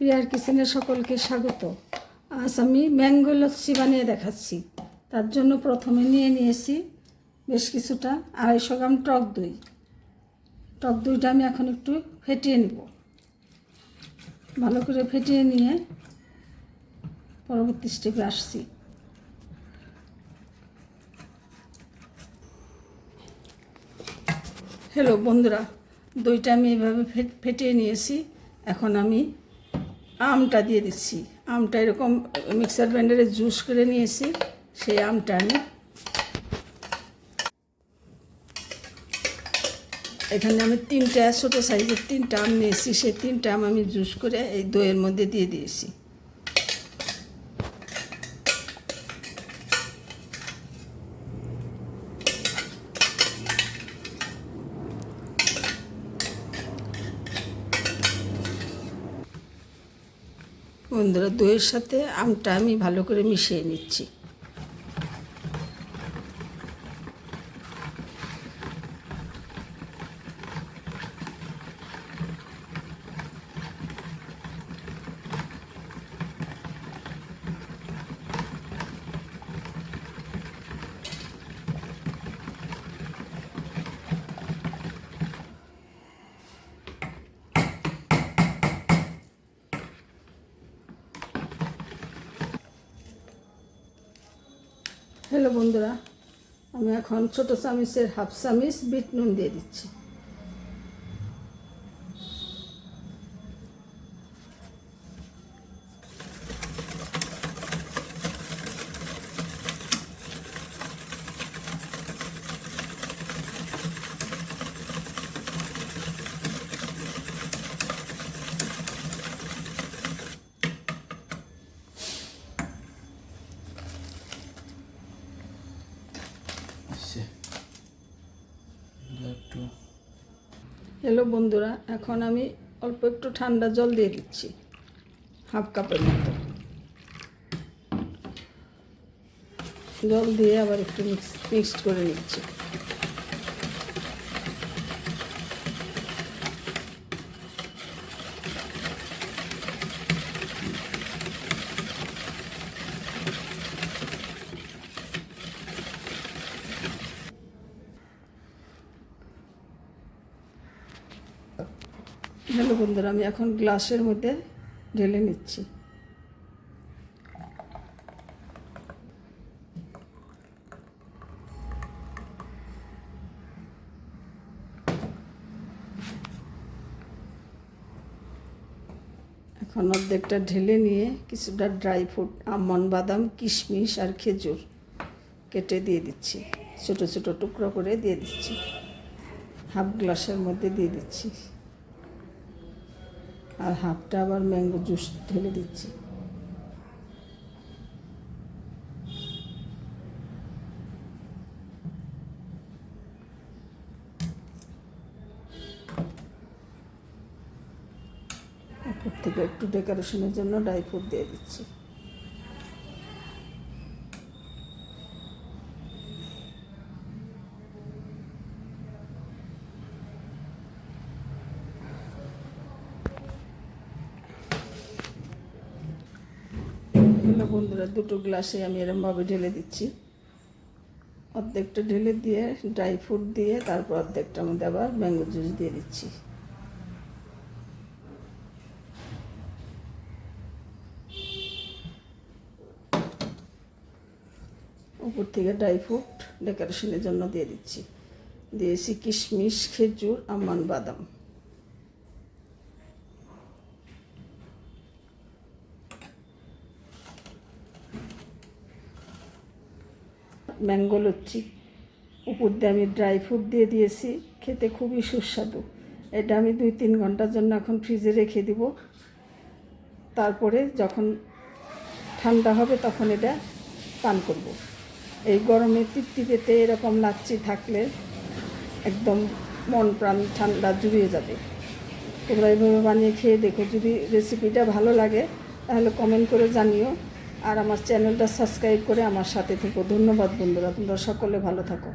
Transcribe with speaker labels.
Speaker 1: প্রিয়ার কিচেনে সকলকে স্বাগত। আজ আমি ম্যাঙ্গো লস্যি বানিয়ে দেখাচ্ছি। তার জন্য প্রথমে নিয়ে নিয়েছি বেশ কিছুটা 250 গ্রাম টক দই। টক দইটা আমি এখন একটু ফেটিয়ে নেব। ভালো করে ফেটিয়ে নিয়ে পরবর্তী স্টেপে আসছি। হ্যালো বন্ধুরা, দইটা আমি এভাবে ফেটিয়ে নিয়েছি। এখন আমি আমটা দিয়ে দিচ্ছি। আমটা এরকম মিক্সার গ্রাইন্ডারে জুস করে নিয়েছি। সেই আমটা আমি এখানে 3টা ছোটো সাইজের 3টা আম নিয়েছি। সেই 3টা আম আমি জুস করে এই দইয়ের মধ্যে দিয়ে দিয়েছি। বন্ধুরা, দইয়ের সাথে আমটা আমি ভালো করে মিশিয়ে নিচ্ছি। হ্যালো বন্ধুরা, আমি এখন ছোটো চামচের হাফ চামচ বিট নুন দিয়ে দিচ্ছি। হ্যালো বন্ধুরা, এখন আমি অল্প একটু ঠান্ডা জল দিয়ে দিচ্ছি, হাফ কাপের মতো জল দিয়ে আবার একটু মিক্সড করে নিচ্ছি। হ্যালো বন্ধুরা, আমি এখন গ্লাসের মধ্যে ঢেলে নিচ্ছি। এখন অর্ধেকটা ঢেলে নিয়ে কিছুটা ড্রাই ফ্রুট, আমন্ড, বাদাম, কিশমিশ আর খেজুর কেটে দিয়ে দিচ্ছি। ছোটো ছোটো টুকরো করে দিয়ে দিচ্ছি। হাফ গ্লাসের মধ্যে দিয়ে দিচ্ছি, আর হাফটা আবার ম্যাঙ্গো জুস ঢেলে দিচ্ছি। উপর থেকে একটু ডেকোরেশনের জন্য ড্রাই ফ্রুট দিয়ে দিচ্ছি। হ্যালো বন্ধুরা, দুটো গ্লাসে আমি এরমভাবে ঢেলে দিচ্ছি। অর্ধেকটা ঢেলে দিয়ে ড্রাই ফ্রুট দিয়ে তারপর অর্ধেকটার মধ্যে আবার ম্যাঙ্গো জুস দিয়ে দিচ্ছি। উপর থেকে ড্রাই ফ্রুট ডেকোরেশনের জন্য দিয়ে দিচ্ছি। দিয়েছি কিশমিশ, খেজুর, আমন্ড, বাদাম। ম্যাঙ্গো লস্যি উপর দিয়ে আমি ড্রাই ফ্রুট দিয়ে দিয়েছি। খেতে খুবই সুস্বাদু। এটা আমি 2-3 ঘন্টার জন্য এখন ফ্রিজে রেখে দিব। তারপরে যখন ঠান্ডা হবে তখন এটা পান করব। এই গরমে তৃপ্তি পেতে এরকম লাচ্ছি থাকলে একদম মন প্রাণ ঠান্ডা জুড়িয়ে যাবে। তোমরা এইভাবে বানিয়ে খেয়ে দেখো। যদি রেসিপিটা ভালো লাগে তাহলে কমেন্ট করে জানিও, আর আমার চ্যানেলটা সাবস্ক্রাইব করে আমার সাথে থেকো। ধন্যবাদ বন্ধুরা, তোমরা সকলে ভালো থাকো।